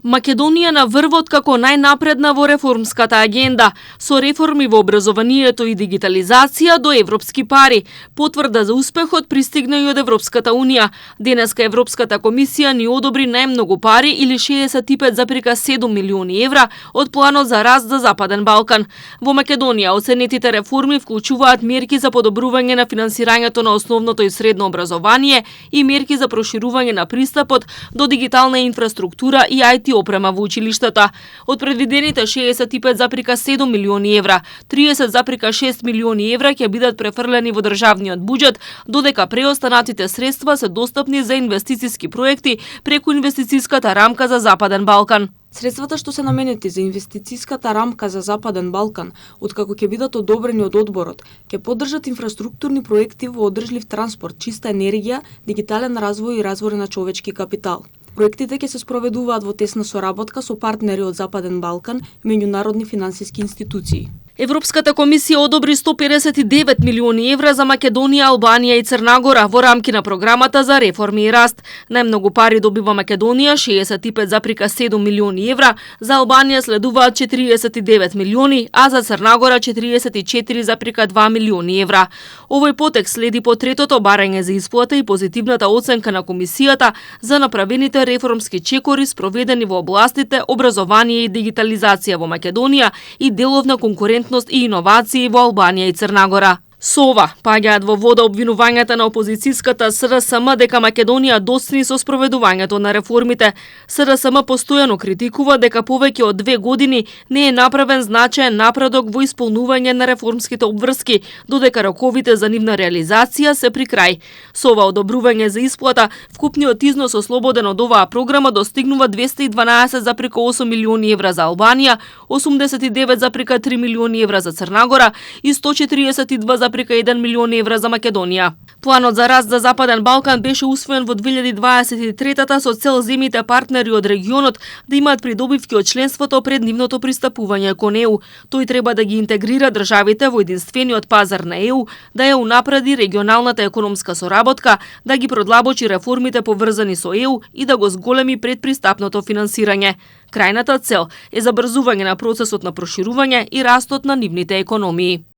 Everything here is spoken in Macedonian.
Македонија на врвот како најнапредна во реформската агенда, со реформи во образованието и дигитализација до европски пари. Потврда за успехот пристигна и од Европската Унија. Денеска Европската комисија ни одобри најмногу пари или 65,7 милиони евра од планот за раст за Западен Балкан. Во Македонија оценетите реформи вклучуваат мерки за подобрување на финансирањето на основното и средно образование и мерки за проширување на пристапот до дигитална инфраструктура и IT опрема во училиштата. Од предвидените 65,7 милиони евра, 30,6 милиони евра ќе бидат префрлени во државниот буџет, додека преостанатите средства се достапни за инвестициски проекти преку инвестициската рамка за Западен Балкан. Средствата што се наменети за инвестициската рамка за Западен Балкан, откако ќе бидат одобрени од одборот, ќе поддржат инфраструктурни проекти во одржлив транспорт, чиста енергија, дигитален развој и развој на човечки капитал. Проектите ќе се спроведуваат во тесна соработка со партнери од Западен Балкан и меѓународни финансиски институции. Европската комисија одобри 159 милиони евра за Македонија, Албанија и Црна Гора во рамки на програмата за реформи и раст. Најмногу пари добива Македонија 65,7 милиони евра, за Албанија следуваат 49 милиони, а за Црна Гора 44,2 милиони евра. Овој потек следи по третото барање за исплата и позитивната оценка на комисијата за направените реформски чекори спроведени во областите образование и дигитализација во Македонија и деловна конкурентност и иновации во Албанија и Црна Гора. Со ова паѓаат во вода обвинувањата на опозицијската СРСМ дека Македонија досни со спроведувањето на реформите. СРСМ постојано критикува дека повеќе од 2 години не е направен значаен напредок во исполнување на реформските обврски, додека роковите за нивна реализација се при крај. Со ова одобрување за исплата, вкупниот износ ослободен од оваа програма достигнува 212,8 милиони евра за Албанија, 89,3 милиони евра за Црна Гора и 142,1 милиони евра за Македонија. Планот за раст за Западен Балкан беше усвоен во 2023 со цел земјите партнери од регионот да имаат придобивки од членството пред нивното пристапување кон ЕУ. Тој треба да ги интегрира државите во единствениот пазар на ЕУ, да ја унапреди регионалната економска соработка, да ги продлабочи реформите поврзани со ЕУ и да го зголеми предпристапното финансирање. Крајната цел е забрзување на процесот на проширување и растот на нивните економии.